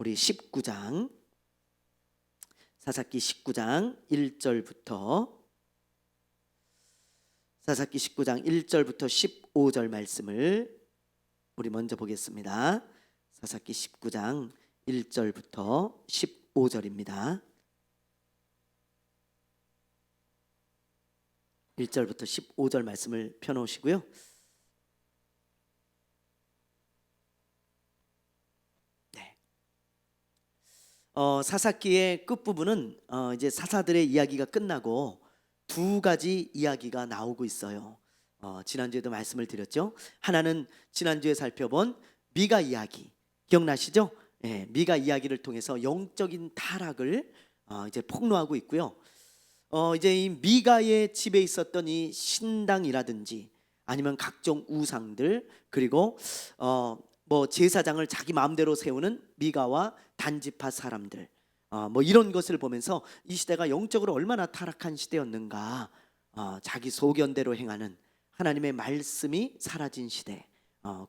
우리 19장 사사기 19장 1절부터 사사기 19장 1절부터 15절 말씀을 우리 먼저 보겠습니다. 사사기 19장 1절부터 15절입니다. 1절부터 15절 말씀을 펴놓으시고요. 사사기의 끝부분은 이제 사사들의 이야기가 끝나고 두 가지 이야기가 나오고 있어요. 지난주에도 말씀을 드렸죠. 하나는 지난주에 살펴본 미가 이야기 기억나시죠? 예, 미가 이야기를 통해서 영적인 타락을 이제 폭로하고 있고요. 이제 이 미가의 집에 있었던 이 신당이라든지 아니면 각종 우상들, 그리고 뭐 제사장을 자기 마음대로 세우는 미가와 단지파 사람들, 뭐 이런 것을 보면서 이 시대가 영적으로 얼마나 타락한 시대였는가, 자기 소견대로 행하는 하나님의 말씀이 사라진 시대,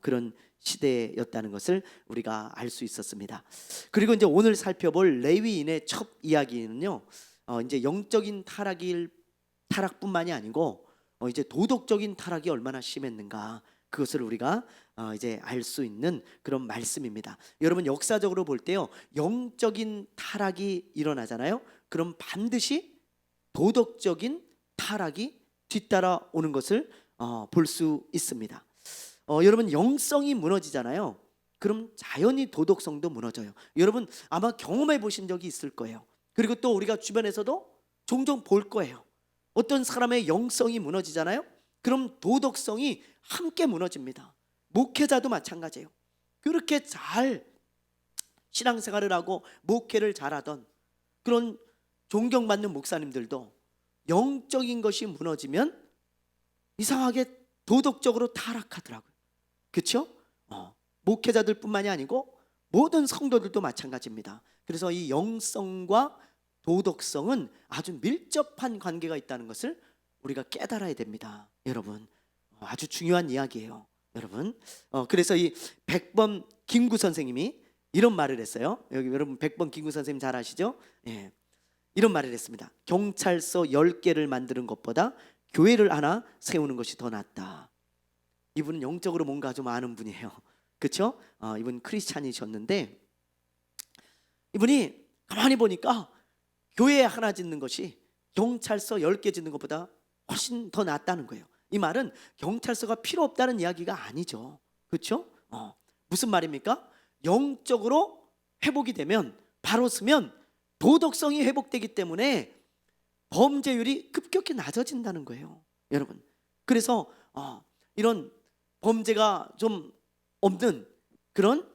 그런 시대였다는 것을 우리가 알 수 있었습니다. 그리고 이제 오늘 살펴볼 레위인의 첫 이야기는요, 이제 영적인 타락뿐만이 아니고 이제 도덕적인 타락이 얼마나 심했는가, 그것을 우리가 이제 알 수 있는 그런 말씀입니다. 여러분, 역사적으로 볼 때요, 영적인 타락이 일어나잖아요. 그럼 반드시 도덕적인 타락이 뒤따라오는 것을 볼 수 있습니다. 여러분, 영성이 무너지잖아요. 그럼 자연히 도덕성도 무너져요. 여러분 아마 경험해 보신 적이 있을 거예요. 그리고 또 우리가 주변에서도 종종 볼 거예요. 어떤 사람의 영성이 무너지잖아요. 그럼 도덕성이 함께 무너집니다. 목회자도 마찬가지예요. 그렇게 잘 신앙생활을 하고 목회를 잘하던 그런 존경받는 목사님들도 영적인 것이 무너지면 이상하게 도덕적으로 타락하더라고요. 그렇죠? 목회자들뿐만이 아니고 모든 성도들도 마찬가지입니다. 그래서 이 영성과 도덕성은 아주 밀접한 관계가 있다는 것을 우리가 깨달아야 됩니다. 여러분, 아주 중요한 이야기예요. 여러분, 그래서 이 백범 김구 선생님이 이런 말을 했어요. 여기 여러분 백범 김구 선생님 잘 아시죠? 예, 이런 말을 했습니다. 경찰서 10개를 만드는 것보다 교회를 하나 세우는 것이 더 낫다. 이분은 영적으로 뭔가 좀 아는 분이에요. 그렇죠? 이분 크리스찬이셨는데 이분이 가만히 보니까 교회 하나 짓는 것이 경찰서 10개 짓는 것보다 훨씬 더 낫다는 거예요. 이 말은 경찰서가 필요 없다는 이야기가 아니죠. 그렇죠? 무슨 말입니까? 영적으로 회복이 되면, 바로 서면 도덕성이 회복되기 때문에 범죄율이 급격히 낮아진다는 거예요. 여러분, 그래서 이런 범죄가 좀 없는 그런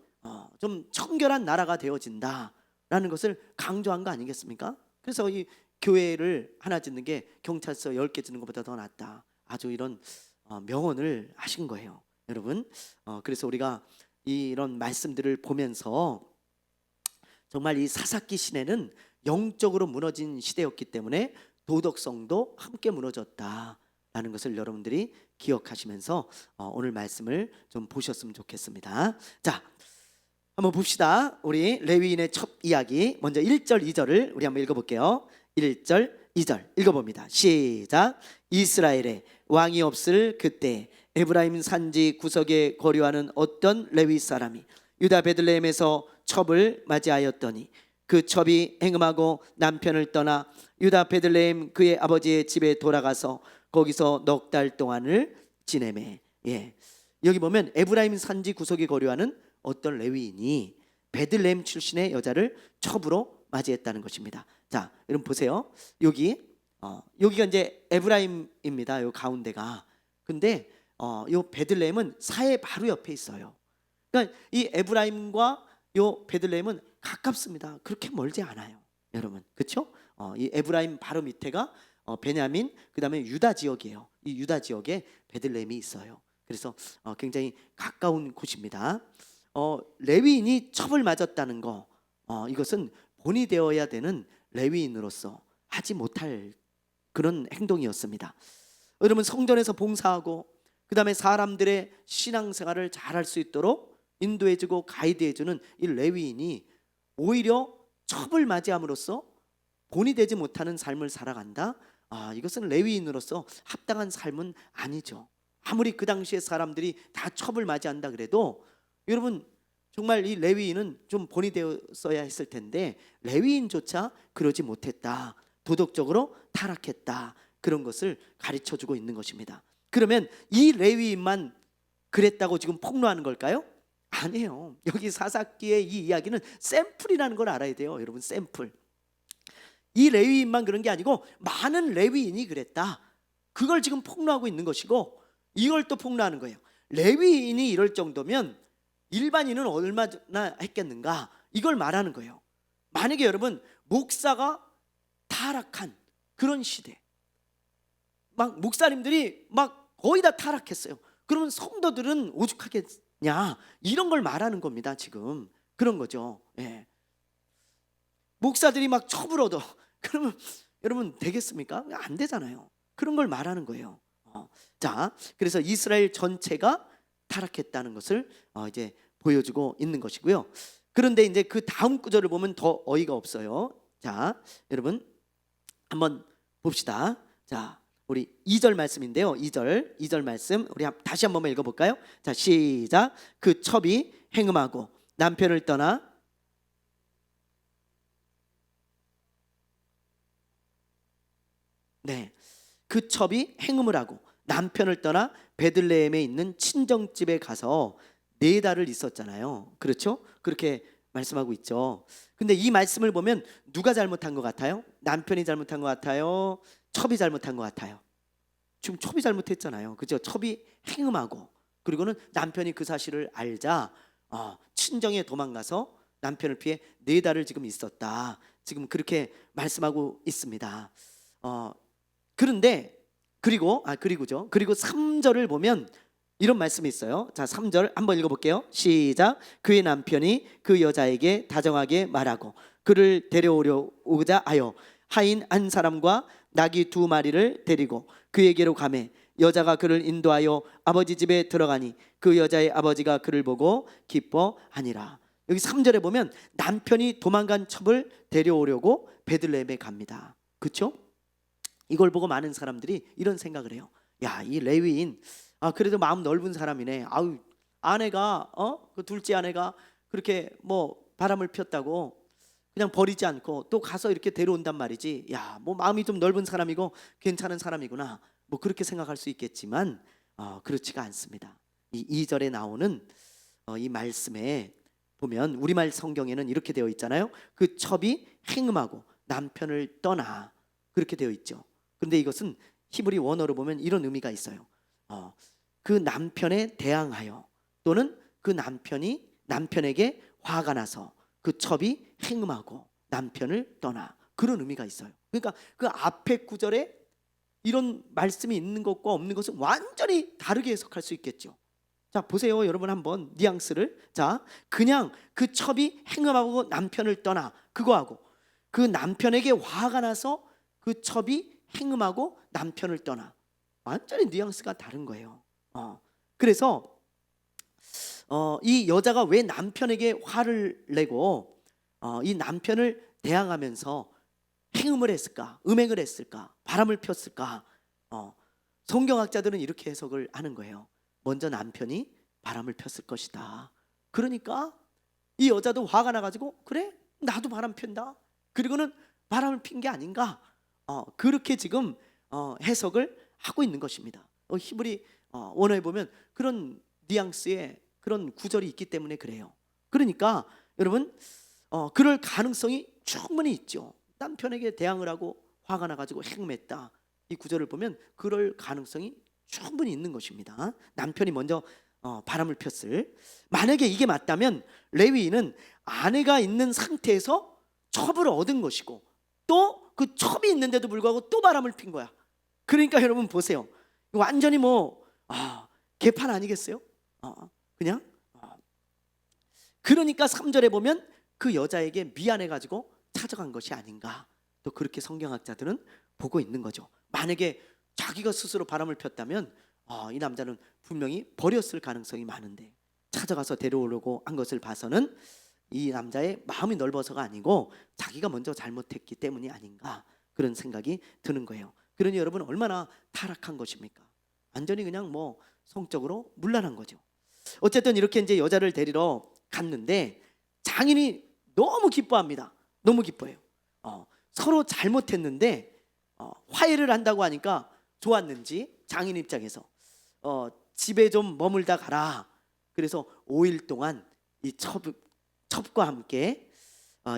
좀 청결한 나라가 되어진다라는 것을 강조한 거 아니겠습니까? 그래서 이 교회를 하나 짓는 게 경찰서 10개 짓는 것보다 더 낫다, 아주 이런 명언을 하신 거예요. 여러분, 그래서 우리가 이런 말씀들을 보면서 정말 이 사사기 시대는 영적으로 무너진 시대였기 때문에 도덕성도 함께 무너졌다라는 것을 여러분들이 기억하시면서 오늘 말씀을 좀 보셨으면 좋겠습니다. 자, 한번 봅시다. 우리 레위인의 첫 이야기, 먼저 1절 2절을 우리 한번 읽어볼게요. 1절 2절 읽어봅니다. 시작. 이스라엘에 왕이 없을 그때 에브라임 산지 구석에 거류하는 어떤 레위 사람이 유다 베들레헴에서 첩을 맞이하였더니 그 첩이 행음하고 남편을 떠나 유다 베들레헴 그의 아버지의 집에 돌아가서 거기서 넉 달 동안을 지내매. 예, 여기 보면 에브라임 산지 구석에 거류하는 어떤 레위인이 베들레헴 출신의 여자를 첩으로 맞이했다는 것입니다. 자, 여러분 보세요. 여기가 이제 에브라임입니다. 요 가운데가. 근데 요 베들레헴은 사해 바로 옆에 있어요. 그러니까 이 에브라임과 요 베들레헴은 가깝습니다. 그렇게 멀지 않아요, 여러분. 그렇죠? 이 에브라임 바로 밑에가 베냐민, 그다음에 유다 지역이에요. 이 유다 지역에 베들레헴이 있어요. 그래서 굉장히 가까운 곳입니다. 레위인이 첩을 맞았다는 거, 이것은 본이 되어야 되는 레위인으로서 하지 못할 그런 행동이었습니다. 여러분, 성전에서 봉사하고 그다음에 사람들의 신앙생활을 잘할 수 있도록 인도해주고 가이드해주는 이 레위인이 오히려 첩을 맞이함으로써 본이 되지 못하는 삶을 살아간다. 이것은 레위인으로서 합당한 삶은 아니죠. 아무리 그 당시의 사람들이 다 첩을 맞이한다 그래도 여러분 정말 이 레위인은 좀 본이 되었어야 했을 텐데 레위인조차 그러지 못했다. 도덕적으로 타락했다. 그런 것을 가르쳐주고 있는 것입니다. 그러면 이 레위인만 그랬다고 지금 폭로하는 걸까요? 아니에요. 여기 사사기의 이 이야기는 샘플이라는 걸 알아야 돼요. 여러분, 샘플. 이 레위인만 그런 게 아니고 많은 레위인이 그랬다. 그걸 지금 폭로하고 있는 것이고 이걸 또 폭로하는 거예요. 레위인이 이럴 정도면 일반인은 얼마나 했겠는가, 이걸 말하는 거예요. 만약에 여러분 목사가 타락한 그런 시대, 막 목사님들이 막 거의 다 타락했어요. 그러면 성도들은 오죽하겠냐, 이런 걸 말하는 겁니다. 지금 그런 거죠. 예. 목사들이 막 첩을 얻어 그러면 여러분 되겠습니까? 안 되잖아요. 그런 걸 말하는 거예요. 자, 그래서 이스라엘 전체가 타락했다는 것을 이제 보여주고 있는 것이고요. 그런데 이제 그 다음 구절을 보면 더 어이가 없어요. 자, 여러분 한번 봅시다. 자, 우리 2절 말씀인데요. 2절 말씀 우리 다시 한번 읽어볼까요? 자, 시작. 그 첩이 행음하고 남편을 떠나 그 첩이 행음을 하고 남편을 떠나 베들레헴에 있는 친정집에 가서 4달을 있었잖아요. 그렇죠? 그렇게 말씀하고 있죠. 근데 이 말씀을 보면 누가 잘못한 것 같아요? 남편이 잘못한 것 같아요? 첩이 잘못한 것 같아요? 지금 첩이 잘못했잖아요. 그죠? 첩이 행음하고, 그리고는 남편이 그 사실을 알자 친정에 도망가서 남편을 피해 4달을 지금 있었다. 지금 그렇게 말씀하고 있습니다. 그런데 그리고 3절을 보면 이런 말씀이 있어요. 자, 3절 한번 읽어볼게요. 시작. 그의 남편이 그 여자에게 다정하게 말하고 그를 데려오려오자 하여 하인 한 사람과 나귀 2마리를 데리고 그에게로 가매 여자가 그를 인도하여 아버지 집에 들어가니 그 여자의 아버지가 그를 보고 기뻐하니라. 여기 3절에 보면 남편이 도망간 첩을 데려오려고 베들레헴에 갑니다. 그렇죠? 이걸 보고 많은 사람들이 이런 생각을 해요. 야, 이 레위인 그래도 마음 넓은 사람이네. 아내가 그 둘째 아내가 그렇게 뭐 바람을 폈다고 그냥 버리지 않고 또 가서 이렇게 데려온단 말이지. 야, 뭐 마음이 좀 넓은 사람이고 괜찮은 사람이구나. 뭐 그렇게 생각할 수 있겠지만 그렇지가 않습니다. 이 2절에 나오는 이 말씀에 보면 우리말 성경에는 이렇게 되어 있잖아요. 그 첩이 행음하고 남편을 떠나, 그렇게 되어 있죠. 근데 이것은 히브리 원어로 보면 이런 의미가 있어요. 그 남편에 대항하여 또는 그 남편이 남편에게 화가 나서 그 첩이 행음하고 남편을 떠나, 그런 의미가 있어요. 그러니까 그 앞에 구절에 이런 말씀이 있는 것과 없는 것은 완전히 다르게 해석할 수 있겠죠. 자, 보세요 여러분, 한번 뉘앙스를. 자, 그냥 그 첩이 행음하고 남편을 떠나, 그거하고 그 남편에게 화가 나서 그 첩이 행음하고 남편을 떠나, 완전히 뉘앙스가 다른 거예요. 그래서 이 여자가 왜 남편에게 화를 내고 이 남편을 대항하면서 행음을 했을까, 음행을 했을까, 바람을 폈을까? 성경학자들은 이렇게 해석을 하는 거예요. 먼저 남편이 바람을 폈을 것이다. 그러니까 이 여자도 화가 나가지고 그래, 나도 바람 핀다. 그리고는 바람을 핀 게 아닌가? 그렇게 지금 해석을 하고 있는 것입니다. 히브리 원어에 보면 그런 뉘앙스의 그런 구절이 있기 때문에 그래요. 그러니까 여러분 그럴 가능성이 충분히 있죠. 남편에게 대항을 하고 화가 나가지고 행음했다. 이 구절을 보면 그럴 가능성이 충분히 있는 것입니다. 남편이 먼저 바람을 폈을, 만약에 이게 맞다면 레위인은 아내가 있는 상태에서 첩을 얻은 것이고 또 그 첩이 있는데도 불구하고 또 바람을 핀 거야. 그러니까 여러분 보세요, 완전히 뭐 개판 아니겠어요? 그냥 그러니까 3절에 보면 그 여자에게 미안해가지고 찾아간 것이 아닌가, 또 그렇게 성경학자들은 보고 있는 거죠. 만약에 자기가 스스로 바람을 폈다면 이 남자는 분명히 버렸을 가능성이 많은데 찾아가서 데려오려고 한 것을 봐서는 이 남자의 마음이 넓어서가 아니고 자기가 먼저 잘못했기 때문이 아닌가, 그런 생각이 드는 거예요. 그러니 여러분, 얼마나 타락한 것입니까? 완전히 그냥 뭐 성적으로 문란한 거죠. 어쨌든 이렇게 이제 여자를 데리러 갔는데 장인이 너무 기뻐합니다. 너무 기뻐해요. 서로 잘못했는데 화해를 한다고 하니까 좋았는지 장인 입장에서 집에 좀 머물다 가라. 그래서 5일 동안 이 첩과 함께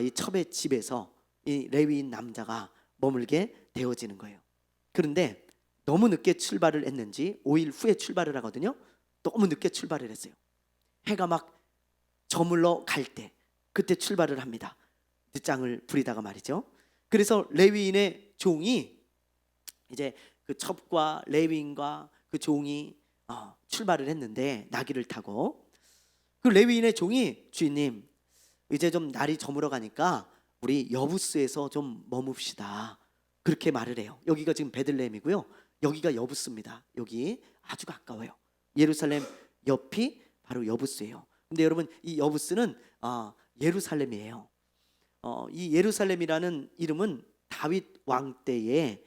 이 첩의 집에서 이 레위인 남자가 머물게 되어지는 거예요. 그런데 너무 늦게 출발을 했는지 5일 후에 출발을 하거든요. 너무 늦게 출발을 했어요. 해가 막 저물러 갈 때, 그때 출발을 합니다. 늦장을 부리다가 말이죠. 그래서 레위인의 종이 이제 그 첩과 레위인과 그 종이 출발을 했는데, 나귀를 타고 그 레위인의 종이, 주인님, 이제 좀 날이 저물어 가니까 우리 여부스에서 좀 머뭅시다, 그렇게 말을 해요. 여기가 지금 베들레헴이고요, 여기가 여부스입니다. 여기 아주 가까워요. 예루살렘 옆이 바로 여부스예요. 근데 여러분, 이 여부스는 예루살렘이에요. 이 예루살렘이라는 이름은 다윗 왕 때에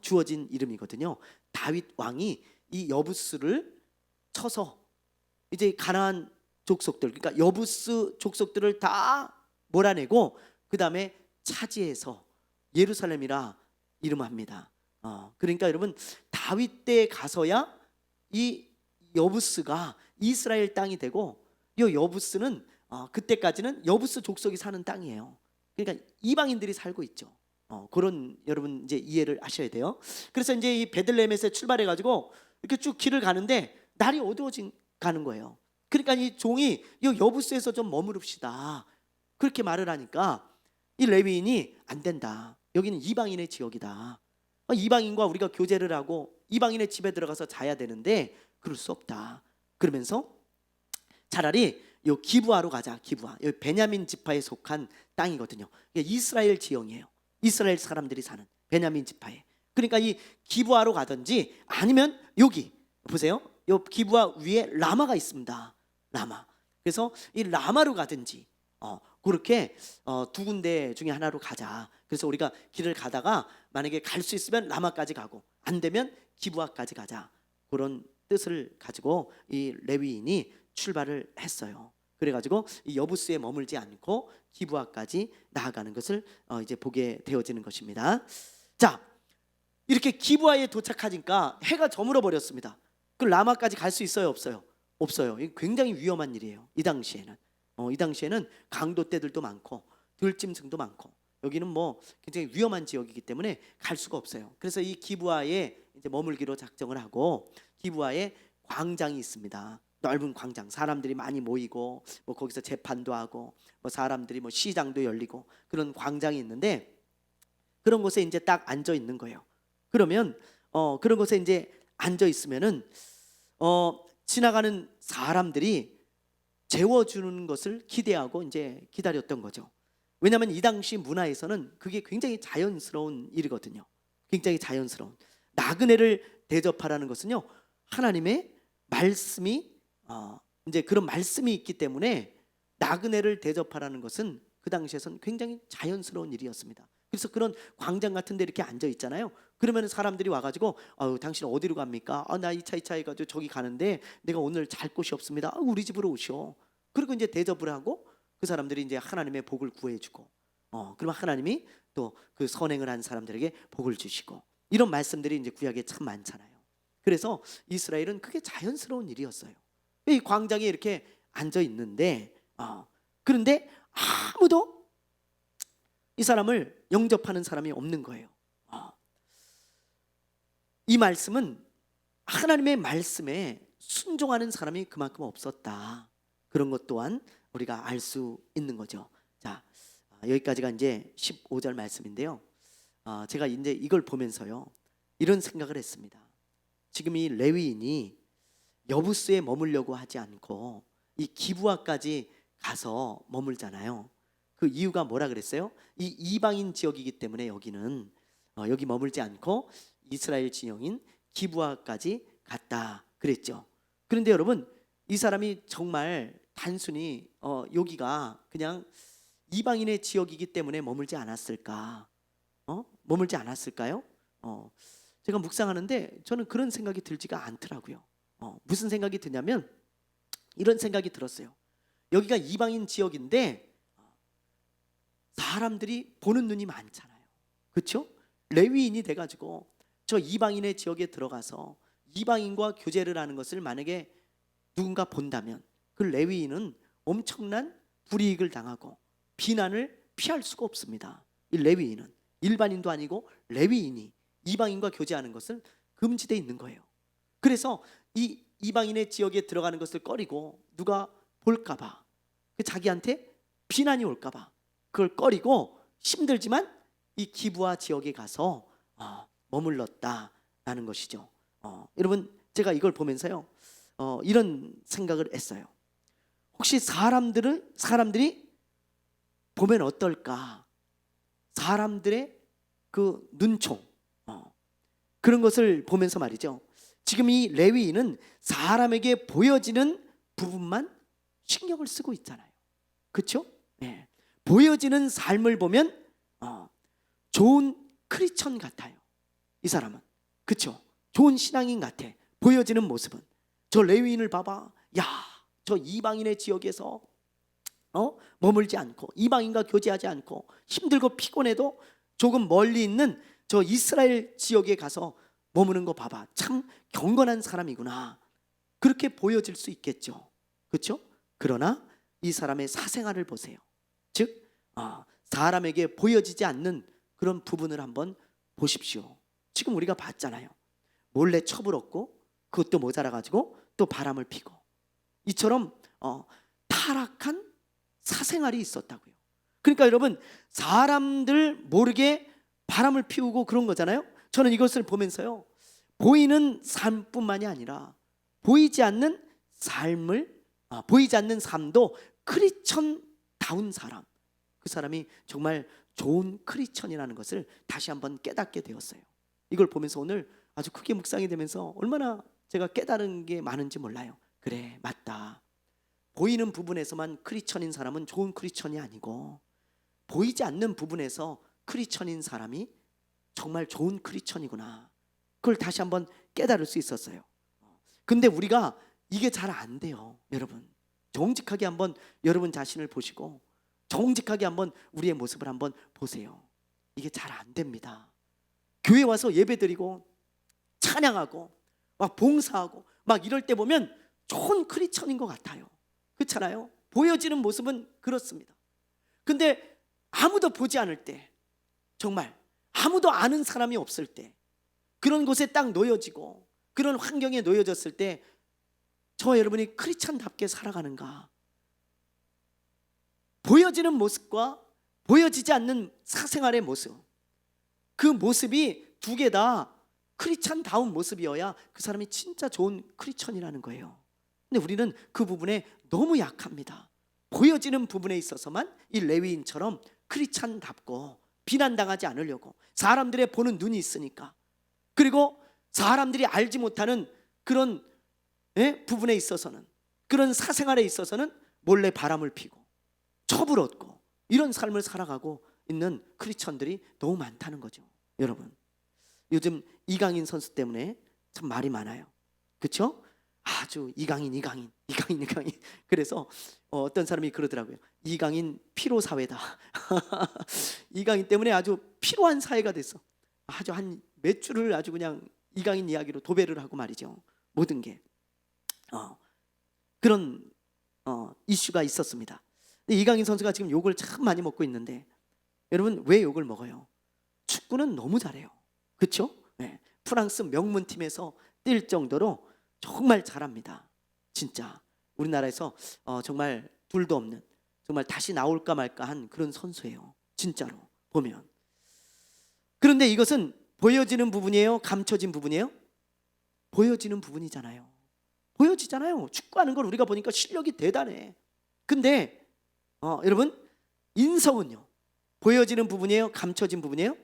주어진 이름이거든요. 다윗 왕이 이 여부스를 쳐서 이제 가나안 족속들, 그러니까 여부스 족속들을 다 몰아내고 그 다음에 차지해서 예루살렘이라 이름합니다. 그러니까 여러분, 다윗 때에 가서야 이 여부스가 이스라엘 땅이 되고, 이 여부스는 그때까지는 여부스 족속이 사는 땅이에요. 그러니까 이방인들이 살고 있죠. 그런 여러분 이제 이해를 하셔야 돼요. 그래서 이제 이 베들레헴에서 출발해 가지고 이렇게 쭉 길을 가는데 날이 어두워진 가는 거예요. 그러니까 이 종이 이 여부스에서 좀 머무릅시다, 그렇게 말을 하니까 이 레위인이 안 된다, 여기는 이방인의 지역이다, 이방인과 우리가 교제를 하고 이방인의 집에 들어가서 자야 되는데 그럴 수 없다. 그러면서 차라리 요 기브아로 가자. 기브아, 여기 베냐민 지파에 속한 땅이거든요. 이게 이스라엘 지형이에요. 이스라엘 사람들이 사는 베냐민 지파에. 그러니까 이 기브아로 가든지 아니면 여기 보세요. 요 기브아 위에 라마가 있습니다. 라마. 그래서 이 라마로 가든지 그렇게 두 군데 중에 하나로 가자. 그래서 우리가 길을 가다가 만약에 갈 수 있으면 라마까지 가고 안 되면 기브아까지 가자, 그런 뜻을 가지고 이 레위인이 출발을 했어요. 그래가지고 이 여부스에 머물지 않고 기브아까지 나아가는 것을 이제 보게 되어지는 것입니다. 자, 이렇게 기브아에 도착하니까 해가 저물어 버렸습니다. 그 라마까지 갈 수 있어요, 없어요? 없어요. 이게 굉장히 위험한 일이에요. 이 당시에는 강도떼들도 많고 들짐승도 많고 여기는 뭐 굉장히 위험한 지역이기 때문에 갈 수가 없어요. 그래서 이 기브아에 이제 머물기로 작정을 하고, 기브아에 광장이 있습니다. 넓은 광장, 사람들이 많이 모이고 뭐 거기서 재판도 하고 뭐 사람들이 뭐 시장도 열리고 그런 광장이 있는데, 그런 곳에 이제 딱 앉아 있는 거예요. 그러면 그런 곳에 이제 앉아 있으면은 지나가는 사람들이 재워주는 것을 기대하고 이제 기다렸던 거죠. 왜냐하면 이 당시 문화에서는 그게 굉장히 자연스러운 일이거든요. 굉장히 자연스러운, 나그네를 대접하라는 것은요, 하나님의 말씀이 이제 그런 말씀이 있기 때문에 나그네를 대접하라는 것은 그 당시에선 굉장히 자연스러운 일이었습니다. 그래서 그런 광장 같은 데 이렇게 앉아 있잖아요. 그러면 사람들이 와가지고 당신 어디로 갑니까? 나 이 차 해가지고 저기 가는데 내가 오늘 잘 곳이 없습니다. 우리 집으로 오시오. 그리고 이제 대접을 하고 그 사람들이 이제 하나님의 복을 구해주고 그러면 하나님이 또 그 선행을 한 사람들에게 복을 주시고, 이런 말씀들이 이제 구약에 참 많잖아요. 그래서 이스라엘은 그게 자연스러운 일이었어요. 이 광장에 이렇게 앉아 있는데 그런데 아무도 이 사람을 영접하는 사람이 없는 거예요. 이 말씀은 하나님의 말씀에 순종하는 사람이 그만큼 없었다, 그런 것 또한 우리가 알 수 있는 거죠. 자, 여기까지가 이제 15절 말씀인데요. 제가 이제 이걸 보면서요, 이런 생각을 했습니다. 지금 이 레위인이 여부스에 머물려고 하지 않고 이 기브아까지 가서 머물잖아요. 그 이유가 뭐라 그랬어요? 이 이방인 지역이기 때문에 여기는 여기 머물지 않고 이스라엘 진영인 기브아까지 갔다 그랬죠. 그런데 여러분, 이 사람이 정말 단순히 여기가 그냥 이방인의 지역이기 때문에 머물지 않았을까? 머물지 않았을까요? 제가 묵상하는데 저는 그런 생각이 들지가 않더라고요. 무슨 생각이 드냐면 이런 생각이 들었어요. 여기가 이방인 지역인데 사람들이 보는 눈이 많잖아요. 그렇죠? 레위인이 돼가지고 저 이방인의 지역에 들어가서 이방인과 교제를 하는 것을 만약에 누군가 본다면 그 레위인은 엄청난 불이익을 당하고 비난을 피할 수가 없습니다. 이 레위인은 일반인도 아니고 레위인이 이방인과 교제하는 것은 금지되어 있는 거예요. 그래서 이 이방인의 지역에 들어가는 것을 꺼리고 누가 볼까봐, 자기한테 비난이 올까봐 그걸 꺼리고 힘들지만 이 기브아 지역에 가서 머물렀다라는 것이죠. 여러분, 제가 이걸 보면서요 이런 생각을 했어요. 혹시 사람들이 보면 어떨까? 사람들의 그 눈총, 그런 것을 보면서 말이죠. 지금 이 레위인은 사람에게 보여지는 부분만 신경을 쓰고 있잖아요. 그렇죠? 네. 보여지는 삶을 보면 좋은 크리스천 같아요. 이 사람은. 그렇죠? 좋은 신앙인 같아. 보여지는 모습은. 저 레위인을 봐봐. 야, 저 이방인의 지역에서 머물지 않고 이방인과 교제하지 않고 힘들고 피곤해도 조금 멀리 있는 저 이스라엘 지역에 가서 머무는 거 봐봐. 참 경건한 사람이구나. 그렇게 보여질 수 있겠죠. 그렇죠? 그러나 이 사람의 사생활을 보세요. 즉 사람에게 보여지지 않는 그런 부분을 한번 보십시오. 지금 우리가 봤잖아요. 몰래 처불었고 그것도 모자라가지고 또 바람을 피고 이처럼 타락한 사생활이 있었다고요. 그러니까 여러분, 사람들 모르게 바람을 피우고 그런 거잖아요. 저는 이것을 보면서요, 보이는 삶뿐만이 아니라 보이지 않는 삶도 크리스천다운 사람, 그 사람이 정말 좋은 크리스천이라는 것을 다시 한번 깨닫게 되었어요. 이걸 보면서 오늘 아주 크게 묵상이 되면서 얼마나 제가 깨달은 게 많은지 몰라요. 그래, 맞다. 보이는 부분에서만 크리스천인 사람은 좋은 크리스천이 아니고 보이지 않는 부분에서 크리스천인 사람이 정말 좋은 크리스천이구나. 그걸 다시 한번 깨달을 수 있었어요. 근데 우리가 이게 잘 안 돼요. 여러분, 정직하게 한번 여러분 자신을 보시고 정직하게 한번 우리의 모습을 한번 보세요. 이게 잘 안 됩니다. 교회 와서 예배드리고 찬양하고 막 봉사하고 막 이럴 때 보면 좋은 크리스천인 것 같아요. 그렇잖아요. 보여지는 모습은 그렇습니다. 근데 아무도 보지 않을 때, 정말 아무도 아는 사람이 없을 때, 그런 곳에 딱 놓여지고 그런 환경에 놓여졌을 때 저 여러분이 크리스천답게 살아가는가? 보여지는 모습과 보여지지 않는 사생활의 모습, 그 모습이 두 개 다 크리스천다운 모습이어야 그 사람이 진짜 좋은 크리스천이라는 거예요. 근데 우리는 그 부분에 너무 약합니다. 보여지는 부분에 있어서만 이 레위인처럼 크리스천답고 비난당하지 않으려고, 사람들의 보는 눈이 있으니까, 그리고 사람들이 알지 못하는 그런 부분에 있어서는, 그런 사생활에 있어서는 몰래 바람을 피고 첩을 얻고 이런 삶을 살아가고 있는 크리스천들이 너무 많다는 거죠. 여러분, 요즘 이강인 선수 때문에 참 말이 많아요. 그렇죠? 아주 이강인. 그래서 어떤 사람이 그러더라고요. 이강인 피로 사회다. 이강인 때문에 아주 피로한 사회가 됐어. 아주 한 몇 주를 아주 그냥 이강인 이야기로 도배를 하고 말이죠. 모든 게 그런 이슈가 있었습니다. 근데 이강인 선수가 지금 욕을 참 많이 먹고 있는데, 여러분, 왜 욕을 먹어요? 축구는 너무 잘해요. 그렇죠? 네. 프랑스 명문팀에서 뛸 정도로 정말 잘합니다. 진짜 우리나라에서 정말 둘도 없는, 정말 다시 나올까 말까 한 그런 선수예요. 진짜로 보면. 그런데 이것은 보여지는 부분이에요? 감춰진 부분이에요? 보여지는 부분이잖아요. 보여지잖아요. 축구하는 걸 우리가 보니까 실력이 대단해. 근데 여러분, 인성은요? 보여지는 부분이에요? 감춰진 부분이에요?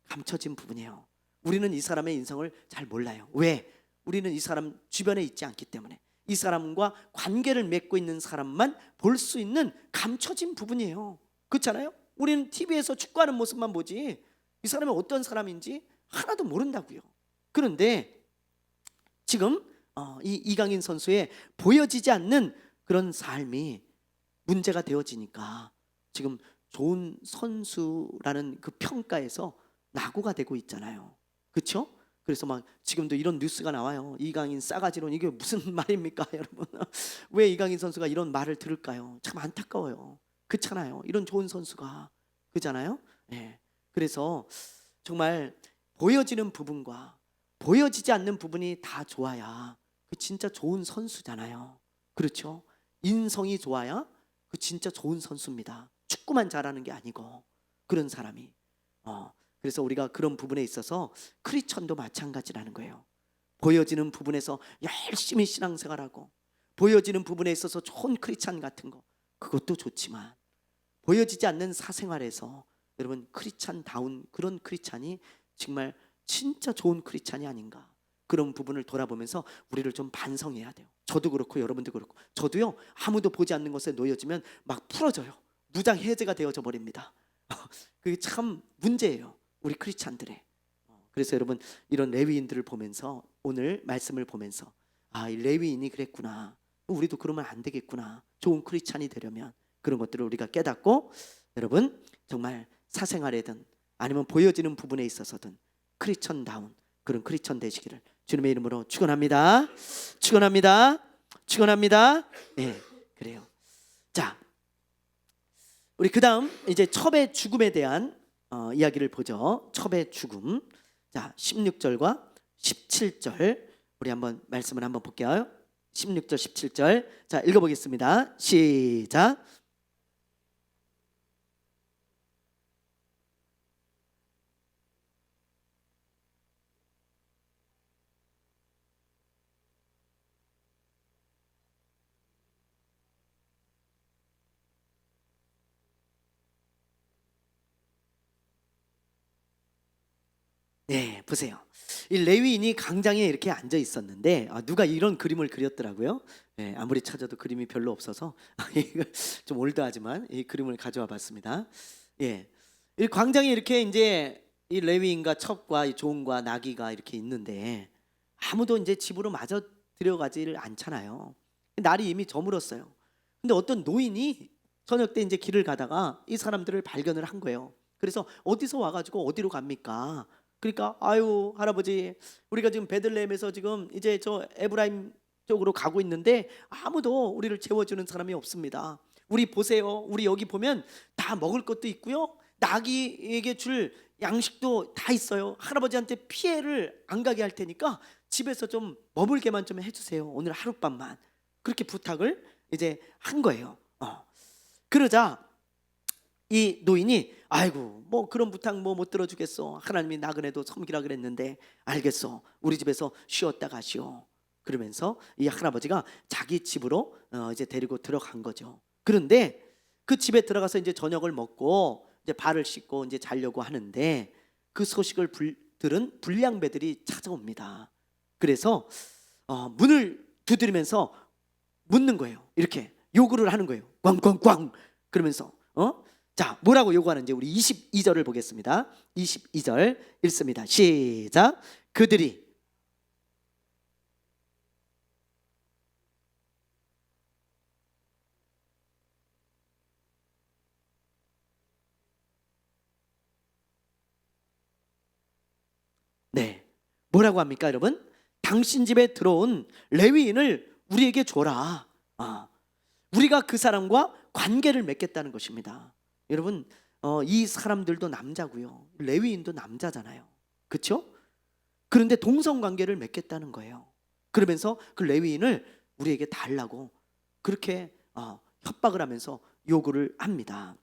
감춰진 부분이에요. 우리는 이 사람의 인성을 잘 몰라요. 왜? 우리는 이 사람 주변에 있지 않기 때문에, 이 사람과 관계를 맺고 있는 사람만 볼 수 있는 감춰진 부분이에요. 그렇잖아요? 우리는 TV에서 축구하는 모습만 보지 이 사람이 어떤 사람인지 하나도 모른다고요. 그런데 지금 이 이강인 선수의 보여지지 않는 그런 삶이 문제가 되어지니까 지금 좋은 선수라는 그 평가에서 낙오가 되고 있잖아요. 그렇죠? 그래서 막 지금도 이런 뉴스가 나와요. 이강인 싸가지론, 이게 무슨 말입니까, 여러분? 왜 이강인 선수가 이런 말을 들을까요? 참 안타까워요. 그렇잖아요. 이런 좋은 선수가, 그잖아요. 네. 그래서 정말 보여지는 부분과 보여지지 않는 부분이 다 좋아야 그 진짜 좋은 선수잖아요. 그렇죠? 인성이 좋아야 그 진짜 좋은 선수입니다. 축구만 잘하는 게 아니고 그런 사람이. 그래서 우리가 그런 부분에 있어서 크리스천도 마찬가지라는 거예요. 보여지는 부분에서 열심히 신앙생활하고 보여지는 부분에 있어서 좋은 크리스천 같은 거, 그것도 좋지만 보여지지 않는 사생활에서 여러분 크리스천다운 그런 크리스천이 정말 진짜 좋은 크리스천이 아닌가, 그런 부분을 돌아보면서 우리를 좀 반성해야 돼요. 저도 그렇고 여러분도 그렇고. 저도요, 아무도 보지 않는 것에 놓여지면 막 풀어져요. 무장 해제가 되어져 버립니다. 그게 참 문제예요, 우리 크리스찬들의. 그래서 여러분 이런 레위인들을 보면서, 오늘 말씀을 보면서 이 레위인이 그랬구나, 우리도 그러면 안 되겠구나, 좋은 크리스찬이 되려면 그런 것들을 우리가 깨닫고, 여러분 정말 사생활에든 아니면 보여지는 부분에 있어서든 크리스천다운 그런 크리스천 되시기를 주님의 이름으로 축원합니다. 축원합니다. 축원합니다. 네, 그래요. 자, 우리 그다음 이제 첩의 죽음에 대한 이야기를 보죠. 첩의 죽음. 자, 16절과 17절 우리 한번 말씀을 한번 볼게요. 16절 17절. 자, 읽어보겠습니다. 시작. 네, 보세요. 이 레위인이 강장에 이렇게 앉아 있었는데 누가 이런 그림을 그렸더라고요. 네, 아무리 찾아도 그림이 별로 없어서 좀 올드하지만 이 그림을 가져와 봤습니다. 예, 이 광장에 이렇게 이제 이 레위인과 첩과 이 종과 나귀가 이렇게 있는데 아무도 이제 집으로 마저 들어가지를 않잖아요. 날이 이미 저물었어요. 근데 어떤 노인이 저녁 때 이제 길을 가다가 이 사람들을 발견을 한 거예요. 그래서 어디서 와가지고 어디로 갑니까? 그러니까 아유 할아버지, 우리가 지금 베들레헴에서 지금 이제 저 에브라임 쪽으로 가고 있는데 아무도 우리를 재워주는 사람이 없습니다. 우리 보세요. 우리 여기 보면 다 먹을 것도 있고요, 나귀에게 줄 양식도 다 있어요. 할아버지한테 피해를 안 가게 할 테니까 집에서 좀 머물게만 좀 해주세요, 오늘 하룻밤만. 그렇게 부탁을 이제 한 거예요. 그러자 이 노인이 아이고 뭐 그런 부탁 뭐 못 들어주겠어, 하나님이 나그네도 섬기라 그랬는데 알겠어, 우리 집에서 쉬었다 가시오. 그러면서 이 할아버지가 자기 집으로 이제 데리고 들어간 거죠. 그런데 그 집에 들어가서 이제 저녁을 먹고 이제 발을 씻고 이제 자려고 하는데 그 소식을 들은 불량배들이 찾아옵니다. 그래서 문을 두드리면서 묻는 거예요. 이렇게 요구를 하는 거예요. 꽝꽝꽝. 그러면서 자, 뭐라고 요구하는지 우리 22절을 보겠습니다. 22절 읽습니다. 시작. 그들이 네, 뭐라고 합니까, 여러분? 당신 집에 들어온 레위인을 우리에게 줘라. 우리가 그 사람과 관계를 맺겠다는 것입니다. 여러분 이 사람들도 남자고요, 레위인도 남자잖아요. 그렇죠? 그런데 동성관계를 맺겠다는 거예요. 그러면서 그 레위인을 우리에게 달라고 그렇게 협박을 하면서 요구를 합니다.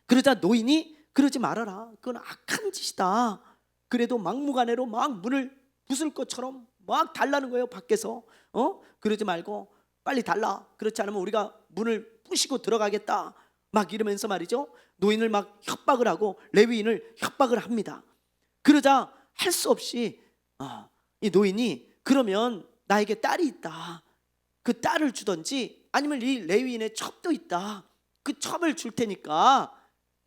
그러자 노인이 그러지 말아라, 그건 악한 짓이다. 그래도 막무가내로 막 문을 부술 것처럼 막 달라는 거예요, 밖에서. 그러지 말고 빨리 달라, 그렇지 않으면 우리가 문을 부시고 들어가겠다, 막 이러면서 말이죠, 노인을 막 협박을 하고 레위인을 협박을 합니다. 그러자 할 수 없이 이 노인이 그러면 나에게 딸이 있다, 그 딸을 주든지 아니면 이 레위인의 첩도 있다. 그 첩을 줄 테니까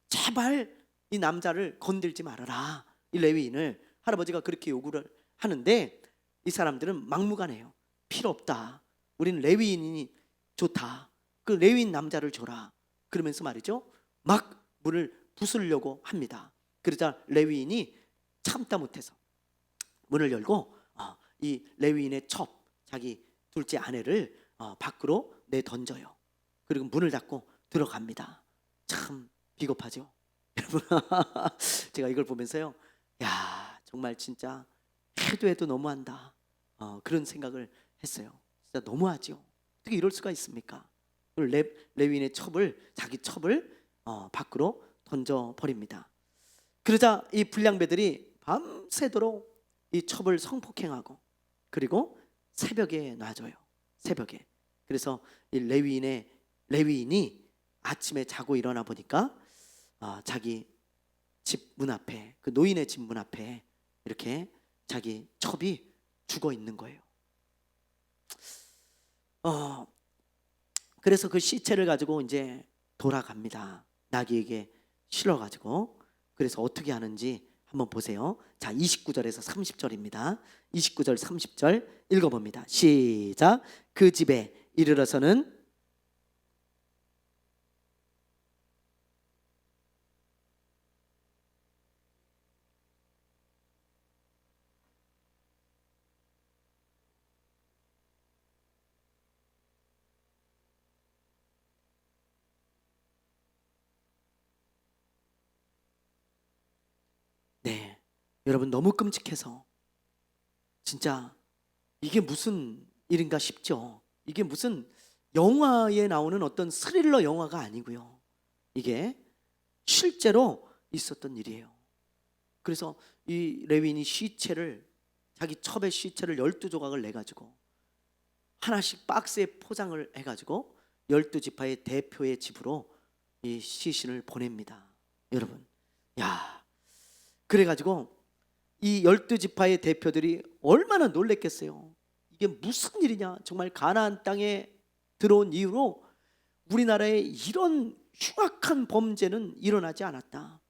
제발 이 남자를 건들지 말아라. 이 레위인을 할아버지가 그렇게 요구를 하는데 이 사람들은 막무가내요. 필요 없다. 우리는 레위인이 좋다. 그 레위인 남자를 줘라. 그러면서 말이죠. 막 문을 부수려고 합니다. 그러자 레위인이 참다 못해서 문을 열고 이 레위인의 첩, 자기 둘째 아내를 밖으로 내던져요. 그리고 문을 닫고 들어갑니다. 참 비겁하죠. 여러분, 제가 이걸 보면서요, 야 정말 진짜 해도 너무한다. 그런 생각을 했어요. 진짜 너무하죠. 어떻게 이럴 수가 있습니까? 레위인의 첩을, 자기 첩을 밖으로 던져 버립니다. 그러자 이 불량배들이 밤새도록 이 첩을 성폭행하고 그리고 새벽에 놔줘요. 새벽에. 그래서 이 레위인이 아침에 자고 일어나 보니까 자기 집 문 앞에, 그 노인의 집 문 앞에 이렇게 자기 첩이 죽어 있는 거예요. 그래서 그 시체를 가지고 이제 돌아갑니다. 나귀에게 실어가지고. 그래서 어떻게 하는지 한번 보세요. 자, 29절에서 30절입니다. 29절 30절 읽어봅니다. 시작. 그 집에 이르러서는 네, 여러분 너무 끔찍해서 진짜 이게 무슨 일인가 싶죠. 이게 무슨 영화에 나오는 어떤 스릴러 영화가 아니고요. 이게 실제로 있었던 일이에요. 그래서 이 레위인이 시체를, 자기 첩의 시체를 12조각을 내가지고 하나씩 박스에 포장을 해가지고 12지파의 대표의 집으로 이 시신을 보냅니다. 여러분, 야, 그래가지고 이 12지파의 대표들이 얼마나 놀랬겠어요. 이게 무슨 일이냐. 정말 가나안 땅에 들어온 이후로 우리나라에 이런 흉악한 범죄는 일어나지 않았다.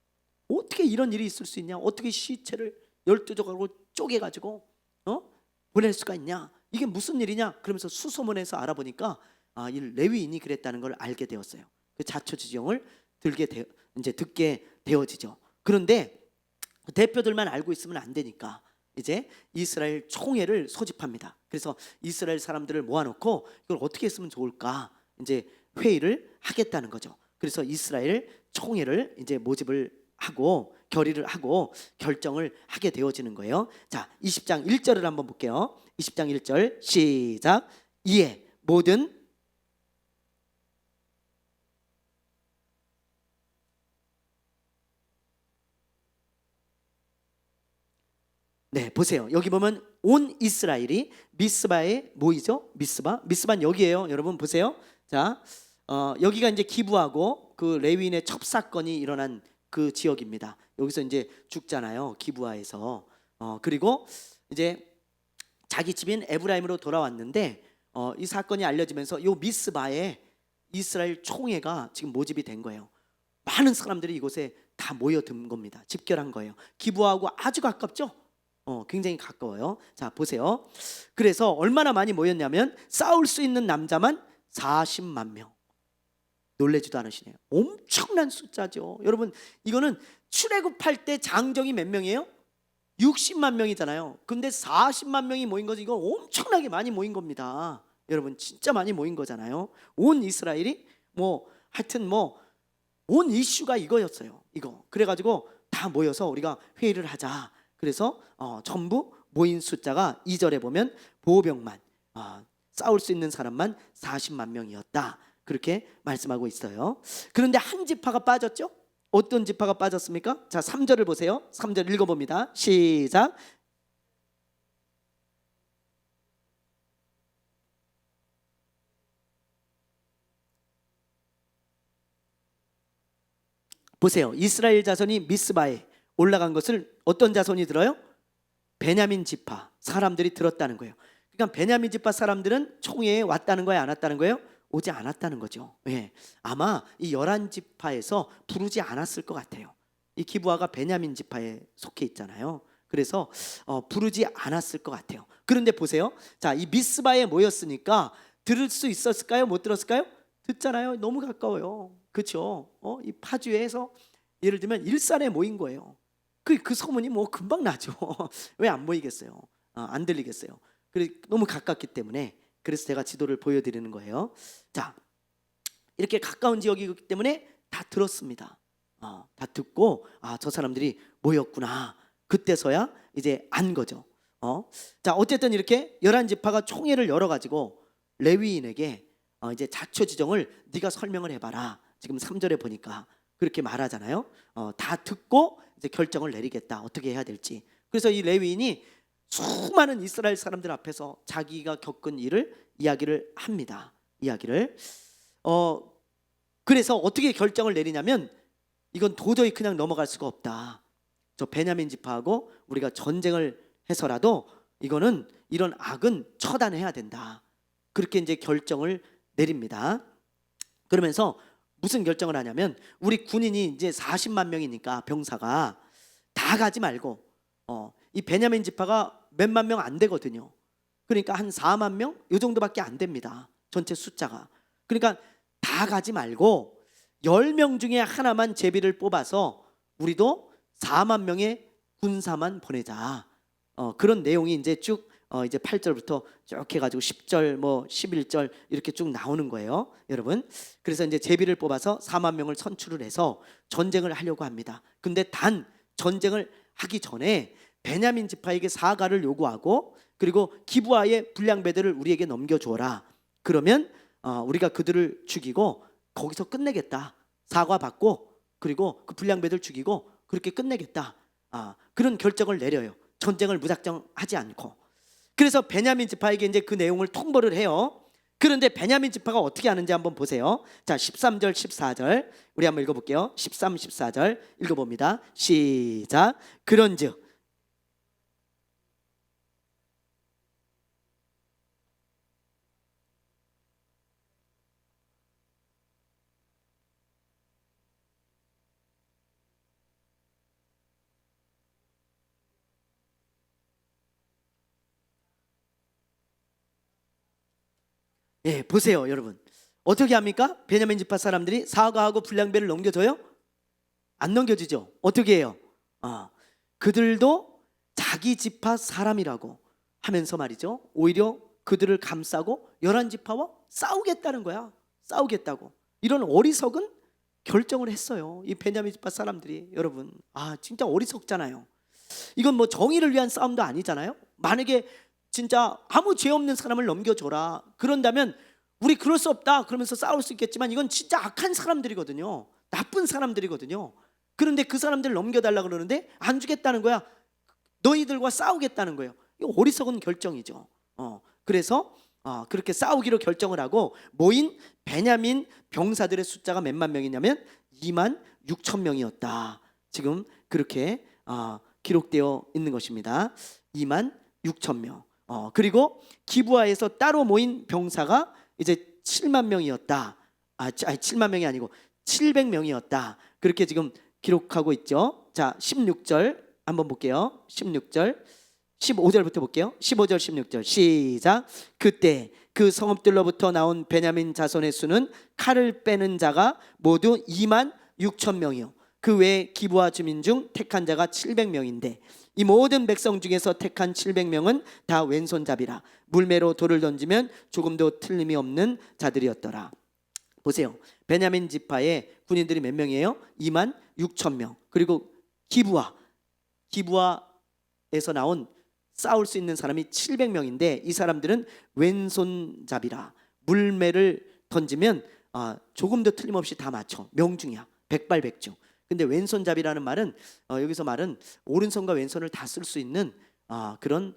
어떻게 이런 일이 있을 수 있냐. 어떻게 시체를 12조각으로 쪼개가지고 보낼 수가 있냐. 이게 무슨 일이냐. 그러면서 수소문해서 알아보니까 이 레위인이 그랬다는 걸 알게 되었어요. 그 자초지종을 듣게 되어지죠. 그런데 대표들만 알고 있으면 안 되니까 이제 이스라엘 총회를 소집합니다. 그래서 이스라엘 사람들을 모아놓고 이걸 어떻게 했으면 좋을까 이제 회의를 하겠다는 거죠. 그래서 이스라엘 총회를 이제 모집을 하고 결의를 하고 결정을 하게 되어지는 거예요. 자, 20장 1절을 한번 볼게요. 20장 1절 시작. 이에 모든 네, 보세요. 여기 보면 온 이스라엘이 미스바에 모이죠. 미스바는 여기에요. 여러분 보세요. 자, 여기가 이제 기브하고 그 레위인의 첩사건이 일어난 그 지역입니다. 여기서 이제 죽잖아요. 기브하에서. 그리고 이제 자기 집인 에브라임으로 돌아왔는데 이 사건이 알려지면서 요 미스바에 이스라엘 총회가 지금 모집이 된 거예요. 많은 사람들이 이곳에 다 모여든 겁니다. 집결한 거예요. 기브하고 아주 가깝죠. 굉장히 가까워요. 자, 보세요. 그래서 얼마나 많이 모였냐면 싸울 수 있는 남자만 40만 명. 놀래지도 않으시네요. 엄청난 숫자죠. 여러분, 이거는 출애굽할 때 장정이 몇 명이에요? 60만 명이잖아요. 근데 40만 명이 모인 거죠. 이거 엄청나게 많이 모인 겁니다. 여러분, 진짜 많이 모인 거잖아요. 온 이스라엘이 하여튼 온 이슈가 이거였어요. 이거. 그래가지고 다 모여서 우리가 회의를 하자. 그래서 전부 모인 숫자가 2절에 보면 보병만 싸울 수 있는 사람만 40만 명이었다. 그렇게 말씀하고 있어요. 그런데 한 지파가 빠졌죠? 어떤 지파가 빠졌습니까? 자, 3절을 보세요. 3절 읽어봅니다. 시작. 보세요. 이스라엘 자손이 미스바에 올라간 것을 어떤 자손이 들어요? 베냐민 지파 사람들이 들었다는 거예요. 그러니까 베냐민 지파 사람들은 총회에 왔다는 거예요, 안 왔다는 거예요? 오지 않았다는 거죠. 예. 아마 이 11지파에서 부르지 않았을 것 같아요. 이 기브아가 베냐민 지파에 속해 있잖아요. 그래서 부르지 않았을 것 같아요. 그런데 보세요. 자, 이 미스바에 모였으니까 들을 수 있었을까요? 못 들었을까요? 듣잖아요. 너무 가까워요. 그렇죠? 이 파주에서 예를 들면 일산에 모인 거예요. 그 소문이 뭐 금방 나죠. 왜 안 모이겠어요? 안 들리겠어요? 너무 가깝기 때문에. 그래서 제가 지도를 보여드리는 거예요. 자, 이렇게 가까운 지역이기 때문에 다 들었습니다. 다 듣고 저 사람들이 모였구나. 그때서야 이제 안 거죠. 자, 어쨌든 이렇게 11지파가 총회를 열어가지고 레위인에게 이제 자초지종을 네가 설명을 해봐라. 지금 3절에 보니까 그렇게 말하잖아요. 다 듣고 이제 결정을 내리겠다. 어떻게 해야 될지. 그래서 이 레위인이 수많은 이스라엘 사람들 앞에서 자기가 겪은 일을 이야기를 합니다. 이야기를 그래서 어떻게 결정을 내리냐면 이건 도저히 그냥 넘어갈 수가 없다. 저 베냐민 지파하고 우리가 전쟁을 해서라도 이거는 이런 악은 처단해야 된다. 그렇게 이제 결정을 내립니다. 그러면서 무슨 결정을 하냐면 우리 군인이 이제 40만 명이니까 병사가 다 가지 말고 이 베냐민 지파가 몇만 명 안 되거든요. 그러니까 한 4만 명 이 정도밖에 안 됩니다. 전체 숫자가. 그러니까 다 가지 말고 10명 중에 하나만 제비를 뽑아서 우리도 4만 명의 군사만 보내자. 그런 내용이 이제 쭉 이제 8절부터 쭉 해가지고 10절 뭐 11절 이렇게 쭉 나오는 거예요, 여러분. 그래서 이제 제비를 뽑아서 4만 명을 선출을 해서 전쟁을 하려고 합니다. 근데 단 전쟁을 하기 전에 베냐민 지파에게 사과를 요구하고 그리고 기브아의 불량배들을 우리에게 넘겨줘라. 그러면 우리가 그들을 죽이고 거기서 끝내겠다. 사과받고 그리고 그 불량배들 죽이고 그렇게 끝내겠다. 그런 결정을 내려요. 전쟁을 무작정 하지 않고. 그래서 베냐민 지파에게 이제 그 내용을 통보를 해요. 그런데 베냐민 지파가 어떻게 하는지 한번 보세요. 자, 13절 14절 우리 한번 읽어볼게요. 13, 14절 읽어봅니다. 시작. 그런즉 예, 보세요, 여러분. 어떻게 합니까? 베냐민 지파 사람들이 사과하고 불량배를 넘겨줘요? 안 넘겨주죠. 어떻게 해요? 그들도 자기 지파 사람이라고 하면서 말이죠. 오히려 그들을 감싸고 11지파와 싸우겠다는 거야. 싸우겠다고. 이런 어리석은 결정을 했어요. 이 베냐민 지파 사람들이. 여러분, 진짜 어리석잖아요. 이건 뭐 정의를 위한 싸움도 아니잖아요. 만약에 진짜 아무 죄 없는 사람을 넘겨줘라 그런다면 우리 그럴 수 없다 그러면서 싸울 수 있겠지만 이건 진짜 악한 사람들이거든요. 나쁜 사람들이거든요. 그런데 그 사람들을 넘겨달라 그러는데 안 주겠다는 거야. 너희들과 싸우겠다는 거예요. 이거 어리석은 결정이죠. 그래서 그렇게 싸우기로 결정을 하고 모인 베냐민 병사들의 숫자가 몇만 명이냐면 2만 6천 명이었다. 지금 그렇게 기록되어 있는 것입니다. 2만 6천 명. 그리고 기브아에서 따로 모인 병사가 이제 7만 명이었다. 아니 7만 명이 아니고 700명이었다. 그렇게 지금 기록하고 있죠. 자, 16절 한번 볼게요. 16절 15절부터 볼게요. 15절 16절 시작. 그때 그 성읍들로부터 나온 베냐민 자손의 수는 칼을 빼는 자가 모두 2만 6천 명이요 그 외에 기브아 주민 중 택한 자가 700명인데 이 모든 백성 중에서 택한 700명은 다 왼손잡이라 물매로 돌을 던지면 조금도 틀림이 없는 자들이었더라. 보세요. 베냐민 지파의 군인들이 몇 명이에요? 2만 6천 명. 그리고 기브아에서 나온 싸울 수 있는 사람이 700명인데 이 사람들은 왼손잡이라 물매를 던지면 조금도 틀림없이 다 맞춰. 명중이야. 백발백중. 근데 왼손잡이라는 말은 여기서 말은 오른손과 왼손을 다 쓸 수 있는 그런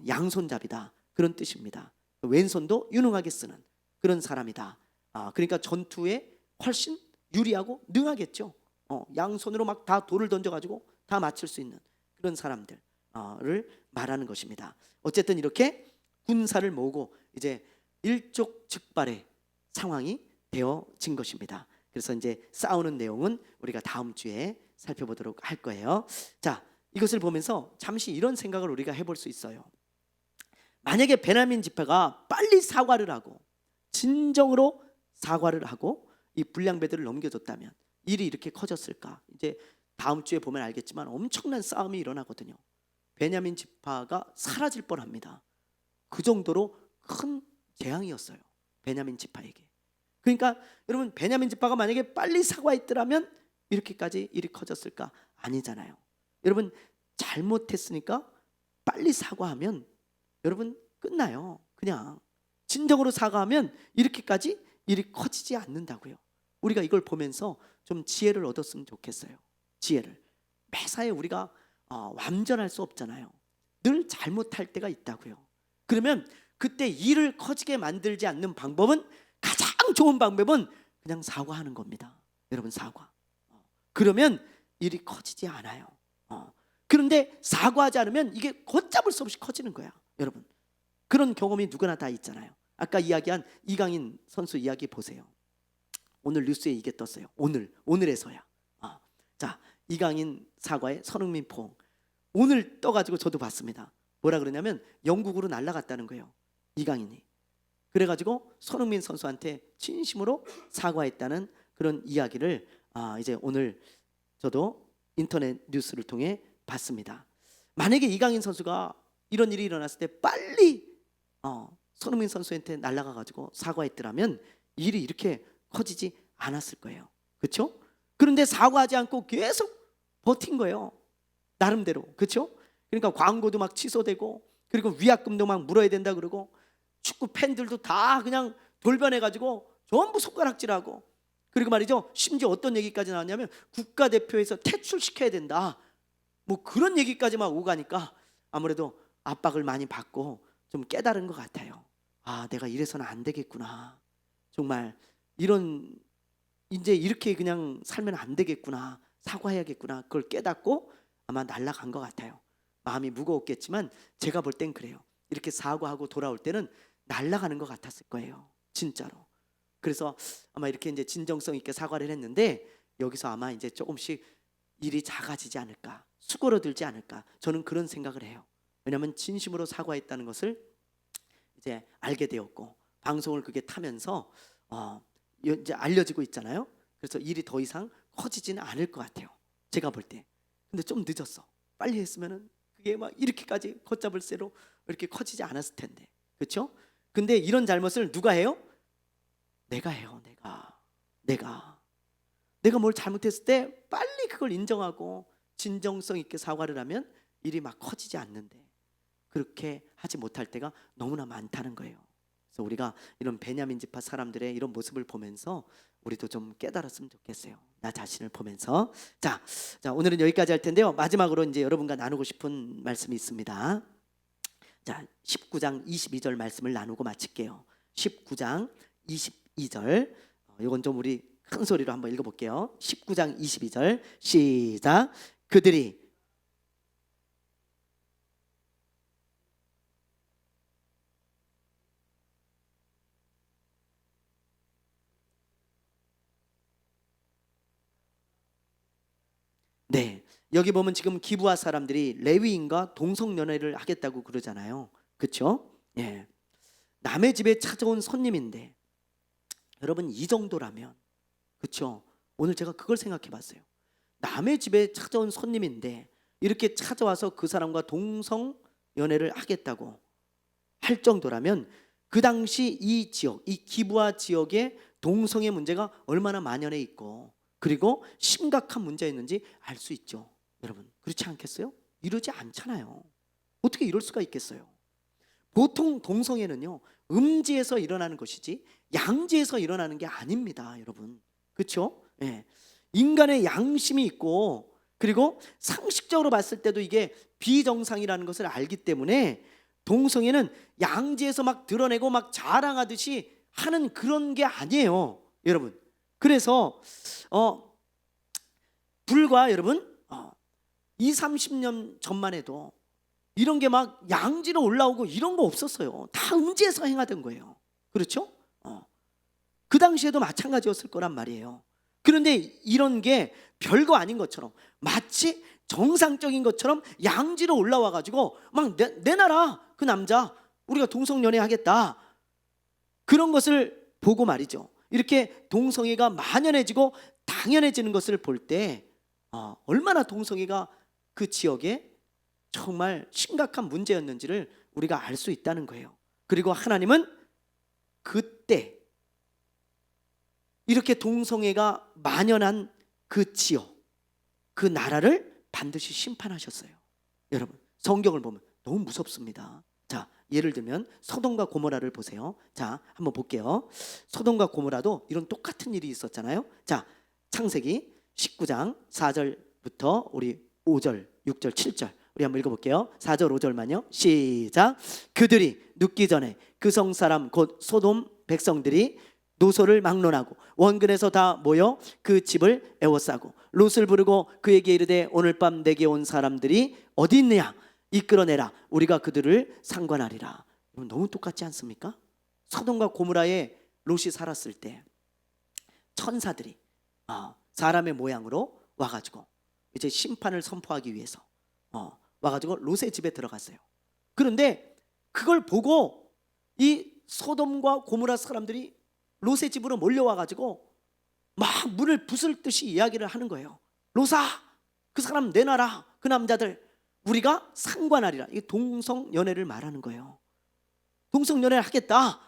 양손잡이다. 그런 뜻입니다. 왼손도 유능하게 쓰는 그런 사람이다. 그러니까 전투에 훨씬 유리하고 능하겠죠. 양손으로 막 다 돌을 던져가지고 다 맞출 수 있는 그런 사람들을 말하는 것입니다. 어쨌든 이렇게 군사를 모으고 이제 일촉즉발의 상황이 되어진 것입니다. 그래서 이제 싸우는 내용은 우리가 다음 주에 살펴보도록 할 거예요. 자, 이것을 보면서 잠시 이런 생각을 우리가 해볼 수 있어요. 만약에 베냐민 지파가 빨리 사과를 하고 진정으로 사과를 하고 이 불량배들을 넘겨줬다면 일이 이렇게 커졌을까? 이제 다음 주에 보면 알겠지만 엄청난 싸움이 일어나거든요. 베냐민 지파가 사라질 뻔합니다. 그 정도로 큰 재앙이었어요, 베냐민 지파에게. 그러니까 여러분, 베냐민 지파가 만약에 빨리 사과했더라면 이렇게까지 일이 커졌을까? 아니잖아요. 여러분, 잘못했으니까 빨리 사과하면 여러분 끝나요. 그냥 진정으로 사과하면 이렇게까지 일이 커지지 않는다고요. 우리가 이걸 보면서 좀 지혜를 얻었으면 좋겠어요. 지혜를. 매사에 우리가 완전할 수 없잖아요. 늘 잘못할 때가 있다고요. 그러면 그때 일을 커지게 만들지 않는 방법은, 가장 좋은 방법은 그냥 사과하는 겁니다. 여러분, 사과. 그러면 일이 커지지 않아요. 그런데 사과하지 않으면 이게 걷잡을 수 없이 커지는 거야. 여러분, 그런 경험이 누구나 다 있잖아요. 아까 이야기한 이강인 선수 이야기 보세요. 오늘 뉴스에 이게 떴어요. 오늘에서야. 자, 이강인 사과에 손흥민 포옹. 오늘 떠가지고 저도 봤습니다. 뭐라 그러냐면 영국으로 날아갔다는 거예요, 이강인이. 그래가지고 손흥민 선수한테 진심으로 사과했다는 그런 이야기를 이제 오늘 저도 인터넷 뉴스를 통해 봤습니다. 만약에 이강인 선수가 이런 일이 일어났을 때 빨리 손흥민 선수한테 날아가가지고 사과했더라면 일이 이렇게 커지지 않았을 거예요. 그렇죠? 그런데 사과하지 않고 계속 버틴 거예요, 나름대로. 그렇죠? 그러니까 광고도 막 취소되고, 그리고 위약금도 막 물어야 된다 그러고, 축구 팬들도 다 그냥 돌변해가지고 전부 손가락질하고, 그리고 말이죠, 심지어 어떤 얘기까지 나왔냐면 국가대표에서 퇴출시켜야 된다, 뭐 그런 얘기까지 막 오가니까 아무래도 압박을 많이 받고 좀 깨달은 것 같아요. 내가 이래서는 안 되겠구나, 정말 이제 이렇게 그냥 살면 안 되겠구나, 사과해야겠구나, 그걸 깨닫고 아마 날아간 것 같아요. 마음이 무거웠겠지만 제가 볼 땐 그래요. 이렇게 사과하고 돌아올 때는 날아가는 것 같았을 거예요, 진짜로. 그래서 아마 이렇게 이제 진정성 있게 사과를 했는데 여기서 아마 이제 조금씩 일이 작아지지 않을까, 수그러들지 않을까, 저는 그런 생각을 해요. 왜냐하면 진심으로 사과했다는 것을 이제 알게 되었고, 방송을 그게 타면서 이제 알려지고 있잖아요. 그래서 일이 더 이상 커지지는 않을 것 같아요, 제가 볼 때. 근데 좀 늦었어. 빨리 했으면은 그게 막 이렇게까지 걷잡을 새로 이렇게 커지지 않았을 텐데, 그렇죠? 근데 이런 잘못을 누가 해요? 내가 해요. 내가 뭘 잘못했을 때 빨리 그걸 인정하고 진정성 있게 사과를 하면 일이 막 커지지 않는데, 그렇게 하지 못할 때가 너무나 많다는 거예요. 그래서 우리가 이런 베냐민 지파 사람들의 이런 모습을 보면서 우리도 좀 깨달았으면 좋겠어요, 나 자신을 보면서. 자, 오늘은 여기까지 할 텐데요. 마지막으로 이제 여러분과 나누고 싶은 말씀이 있습니다. 자, 19장 22절 말씀을 나누고 마칠게요. 19장 22절. 이건 좀 우리 큰 소리로 한번 읽어볼게요. 19장 22절 시작. 그들이 네, 여기 보면 지금 기브아 사람들이 레위인과 동성연애를 하겠다고 그러잖아요, 그렇죠? 예, 남의 집에 찾아온 손님인데 여러분, 이 정도라면, 그렇죠? 오늘 제가 그걸 생각해봤어요. 남의 집에 찾아온 손님인데 이렇게 찾아와서 그 사람과 동성연애를 하겠다고 할 정도라면 그 당시 이 지역, 이 기브아 지역에 동성애 문제가 얼마나 만연해 있고, 그리고 심각한 문제였는지 알 수 있죠. 여러분, 그렇지 않겠어요? 이러지 않잖아요. 어떻게 이럴 수가 있겠어요? 보통 동성애는요, 음지에서 일어나는 것이지 양지에서 일어나는 게 아닙니다, 여러분. 그렇죠? 예. 인간의 양심이 있고, 그리고 상식적으로 봤을 때도 이게 비정상이라는 것을 알기 때문에 동성애는 양지에서 막 드러내고 막 자랑하듯이 하는 그런 게 아니에요, 여러분. 그래서 불과 여러분 20, 30년 전만 해도 이런 게 막 양지로 올라오고 이런 거 없었어요. 다 음지에서 행하던 거예요. 그렇죠? 그 당시에도 마찬가지였을 거란 말이에요. 그런데 이런 게 별거 아닌 것처럼, 마치 정상적인 것처럼 양지로 올라와 가지고 막 내놔라, 그 남자 우리가 동성연애 하겠다, 그런 것을 보고 말이죠. 이렇게 동성애가 만연해지고 당연해지는 것을 볼 때 얼마나 동성애가 그 지역에 정말 심각한 문제였는지를 우리가 알 수 있다는 거예요. 그리고 하나님은 그때 이렇게 동성애가 만연한 그 지역, 그 나라를 반드시 심판하셨어요. 여러분, 성경을 보면 너무 무섭습니다. 자, 예를 들면 소돔과 고모라를 보세요. 자, 한번 볼게요. 소돔과 고모라도 이런 똑같은 일이 있었잖아요. 자, 창세기 19장 4절부터 우리 5절, 6절, 7절 우리 한번 읽어볼게요. 4절, 5절만요. 시작. 그들이 눕기 전에 그 성사람 곧 소돔 백성들이 노소를 막론하고 원근에서 다 모여 그 집을 에워싸고 롯을 부르고 그에게 이르되 오늘 밤 내게 온 사람들이 어디 있느냐, 이끌어내라, 우리가 그들을 상관하리라. 너무 똑같지 않습니까? 소돔과 고모라에 롯이 살았을 때 천사들이 사람의 모양으로 와가지고 이제 심판을 선포하기 위해서 와가지고 롯의 집에 들어갔어요. 그런데 그걸 보고 이 소돔과 고모라 사람들이 롯의 집으로 몰려와가지고 막 문을 부술 듯이 이야기를 하는 거예요. 롯아, 그 사람 내놔라, 그 남자들 우리가 상관하리라. 이게 동성연애를 말하는 거예요. 동성연애를 하겠다,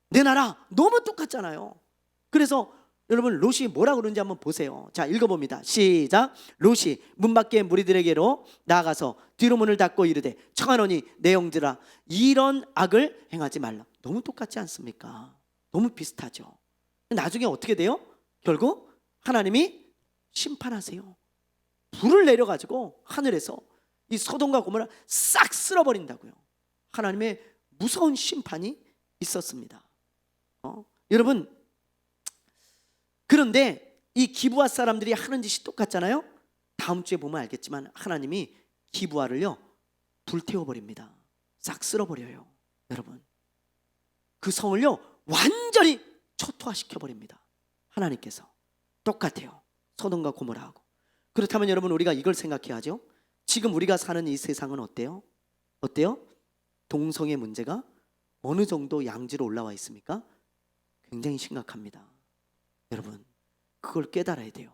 내놔라. 너무 똑같잖아요. 그래서 여러분 롯이 뭐라 그러는지 한번 보세요. 자, 읽어봅니다. 시작. 롯이 문 밖에 무리들에게로 나아가서 뒤로 문을 닫고 이르되 청하노니 내 영들아 이런 악을 행하지 말라. 너무 똑같지 않습니까? 너무 비슷하죠. 나중에 어떻게 돼요? 결국 하나님이 심판하세요. 불을 내려가지고 하늘에서 이 소돔과 고모라 싹 쓸어버린다고요. 하나님의 무서운 심판이 있었습니다. 여러분, 그런데 이 기브아 사람들이 하는 짓이 똑같잖아요. 다음 주에 보면 알겠지만 하나님이 기브아를요 불태워버립니다. 싹 쓸어버려요. 여러분, 그 성을요 완전히 초토화시켜버립니다. 하나님께서. 똑같아요, 소돔과 고모라하고. 그렇다면 여러분, 우리가 이걸 생각해야죠. 지금 우리가 사는 이 세상은 어때요? 어때요? 동성애 문제가 어느 정도 양지로 올라와 있습니까? 굉장히 심각합니다. 여러분, 그걸 깨달아야 돼요.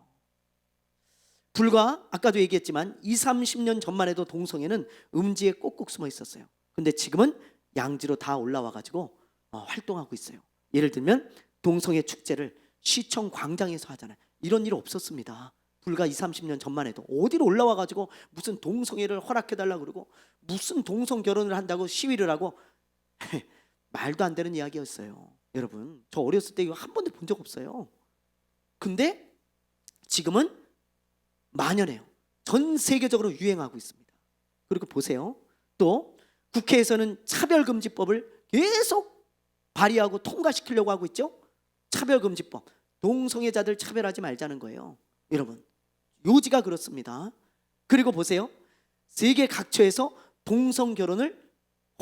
불과 아까도 얘기했지만 20, 30년 전만 해도 동성애는 음지에 꼭꼭 숨어 있었어요. 근데 지금은 양지로 다 올라와 가지고 활동하고 있어요. 예를 들면 동성애 축제를 시청 광장에서 하잖아요. 이런 일 없었습니다. 불과 20, 30년 전만 해도 어디로 올라와 가지고 무슨 동성애를 허락해달라고 그러고 무슨 동성 결혼을 한다고 시위를 하고 말도 안 되는 이야기였어요. 여러분, 저 어렸을 때 이거 한 번도 본 적 없어요. 근데 지금은 만연해요. 전 세계적으로 유행하고 있습니다. 그리고 보세요, 또 국회에서는 차별금지법을 계속 발의하고 통과시키려고 하고 있죠. 차별금지법, 동성애자들 차별하지 말자는 거예요. 여러분, 요지가 그렇습니다. 그리고 보세요, 세계 각처에서 동성 결혼을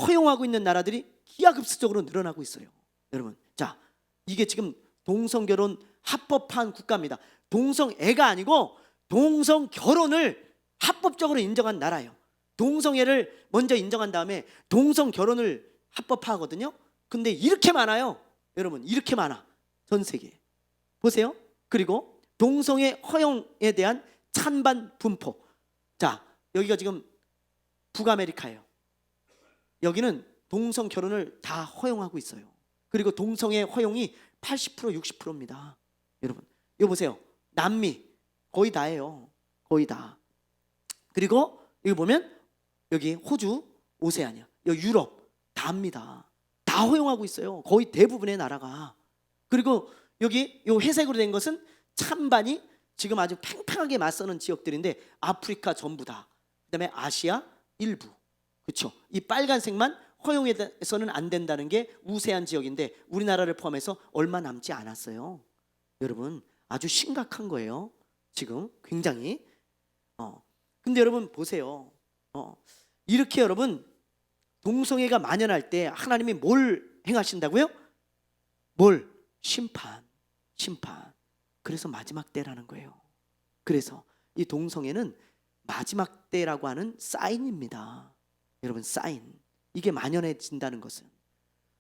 허용하고 있는 나라들이 기하급수적으로 늘어나고 있어요. 여러분, 자, 이게 지금 동성 결혼 합법화한 국가입니다. 동성애가 아니고 동성 결혼을 합법적으로 인정한 나라예요. 동성애를 먼저 인정한 다음에 동성 결혼을 합법화하거든요. 근데 이렇게 많아요. 여러분, 이렇게 많아, 전 세계에. 보세요. 그리고 동성애 허용에 대한 찬반 분포. 자, 여기가 지금 북아메리카예요. 여기는 동성 결혼을 다 허용하고 있어요. 그리고 동성애 허용이 80%, 60%입니다. 여러분, 이거 보세요. 남미 거의 다예요. 거의 다. 그리고 여기 보면 여기 호주, 오세아니아, 여기 유럽 다입니다. 다 허용하고 있어요. 거의 대부분의 나라가. 그리고 여기 이 회색으로 된 것은 찬반이 지금 아주 팽팽하게 맞서는 지역들인데 아프리카 전부 다. 그다음에 아시아 일부. 그렇죠? 이 빨간색만 허용해서는 안 된다는 게 우세한 지역인데 우리나라를 포함해서 얼마 남지 않았어요. 여러분, 아주 심각한 거예요. 지금 굉장히. 근데 여러분 보세요. 이렇게 여러분 동성애가 만연할 때 하나님이 뭘 행하신다고요? 뭘? 심판. 그래서 마지막 때라는 거예요. 그래서 이 동성애는 마지막 때라고 하는 사인입니다. 여러분, 사인. 이게 만연해진다는 것은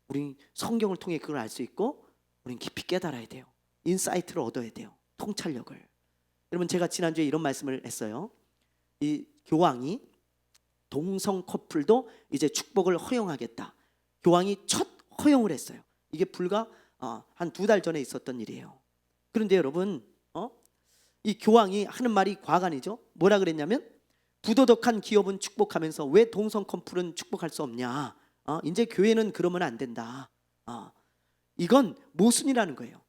우리 성경을 통해 그걸 알 수 있고 우리는 깊이 깨달아야 돼요. 인사이트를 얻어야 돼요. 통찰력을. 여러분, 제가 지난주에 이런 말씀을 했어요. 이 교황이 동성 커플도 이제 축복을 허용하겠다. 교황이 첫 허용을 했어요. 이게 불과 한 2달 전에 있었던 일이에요. 그런데 여러분, 이 교황이 하는 말이 과간이죠. 뭐라 그랬냐면, 부도덕한 기업은 축복하면서 왜 동성 커플은 축복할 수 없냐? 이제 교회는 그러면 안 된다. 이건 모순이라는 거예요.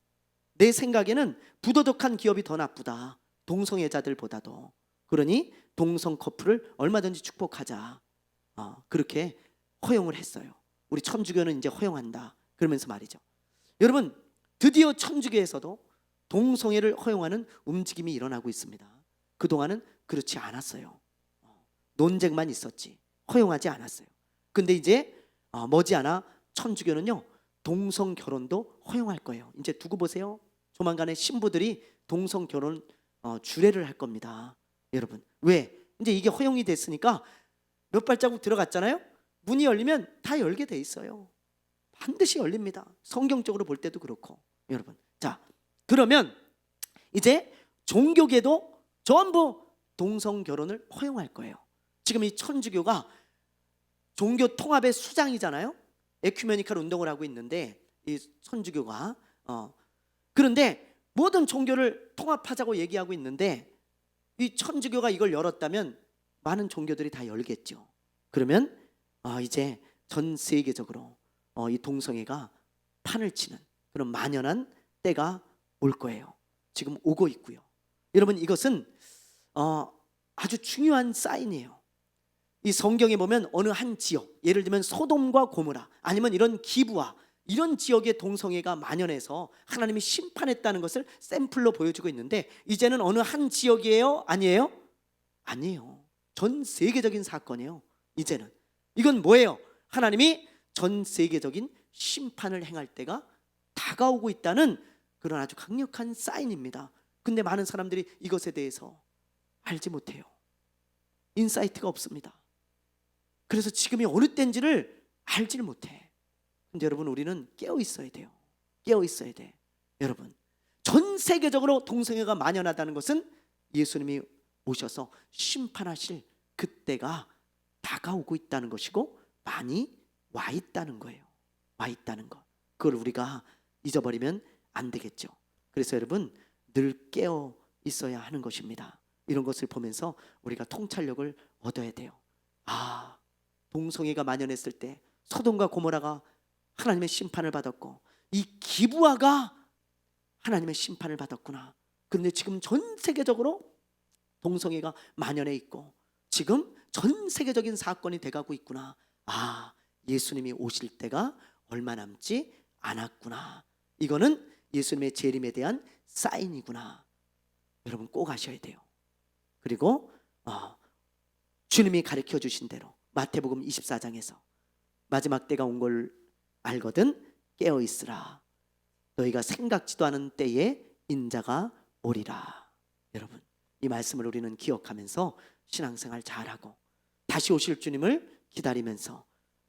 내 생각에는 부도덕한 기업이 더 나쁘다. 동성애자들보다도. 그러니 동성 커플을 얼마든지 축복하자. 그렇게 허용을 했어요. 우리 천주교는 이제 허용한다. 그러면서 말이죠. 여러분, 드디어 천주교에서도 동성애를 허용하는 움직임이 일어나고 있습니다. 그동안은 그렇지 않았어요. 논쟁만 있었지 허용하지 않았어요. 근데 이제 머지않아 천주교는요, 동성 결혼도 허용할 거예요. 이제 두고 보세요. 조만간에 신부들이 동성 결혼 주례를 할 겁니다. 여러분, 왜? 이제 이게 허용이 됐으니까 몇 발자국 들어갔잖아요. 문이 열리면 다 열게 돼 있어요. 반드시 열립니다. 성경적으로 볼 때도 그렇고. 여러분, 자, 그러면 이제 종교계도 전부 동성 결혼을 허용할 거예요. 지금 이 천주교가 종교 통합의 수장이잖아요. 에큐메니컬 운동을 하고 있는데 이 천주교가 그런데 모든 종교를 통합하자고 얘기하고 있는데 이 천주교가 이걸 열었다면 많은 종교들이 다 열겠죠. 그러면 이제 전 세계적으로 이 동성애가 판을 치는 그런 만연한 때가 올 거예요. 지금 오고 있고요. 여러분, 이것은 아주 중요한 사인이에요. 이 성경에 보면 어느 한 지역, 예를 들면 소돔과 고모라, 아니면 이런 기브와 이런 지역의 동성애가 만연해서 하나님이 심판했다는 것을 샘플로 보여주고 있는데, 이제는 어느 한 지역이에요? 아니에요? 아니에요. 전 세계적인 사건이에요. 이제는 이건 뭐예요? 하나님이 전 세계적인 심판을 행할 때가 다가오고 있다는 그런 아주 강력한 사인입니다. 근데 많은 사람들이 이것에 대해서 알지 못해요. 인사이트가 없습니다. 그래서 지금이 어느 때인지를 알지를 못해. 근데 여러분, 우리는 깨어 있어야 돼요. 깨어 있어야 돼. 여러분, 전 세계적으로 동성애가 만연하다는 것은 예수님이 오셔서 심판하실 그때가 다가오고 있다는 것이고 많이 와 있다는 거예요. 와 있다는 것. 그걸 우리가 잊어버리면 안 되겠죠. 그래서 여러분, 늘 깨어 있어야 하는 것입니다. 이런 것을 보면서 우리가 통찰력을 얻어야 돼요. 동성애가 만연했을 때 소돔과 고모라가 하나님의 심판을 받았고 이 기브아가 하나님의 심판을 받았구나. 그런데 지금 전 세계적으로 동성애가 만연해 있고 지금 전 세계적인 사건이 돼가고 있구나. 예수님이 오실 때가 얼마 남지 않았구나. 이거는 예수님의 재림에 대한 사인이구나. 여러분, 꼭 아셔야 돼요. 그리고 주님이 가르쳐 주신 대로 마태복음 24장에서 마지막 때가 온 걸 알거든 깨어 있으라. 너희가 생각지도 않은 때에 인자가 오리라. 여러분, 이 말씀을 우리는 기억하면서 신앙생활 잘하고 다시 오실 주님을 기다리면서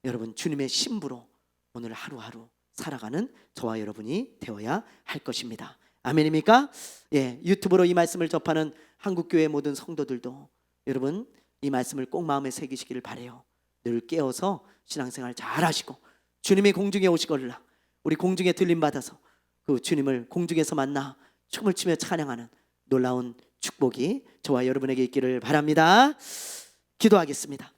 여러분, 주님의 신부로 오늘 하루하루 살아가는 저와 여러분이 되어야 할 것입니다. 아멘입니까? 예, 유튜브로 이 말씀을 접하는 한국교회 모든 성도들도 여러분, 이 말씀을 꼭 마음에 새기시기를 바라요. 늘 깨어서 신앙생활 잘하시고 주님이 공중에 오시거라 우리 공중에 들림 받아서 그 주님을 공중에서 만나 춤을 추며 찬양하는 놀라운 축복이 저와 여러분에게 있기를 바랍니다. 기도하겠습니다.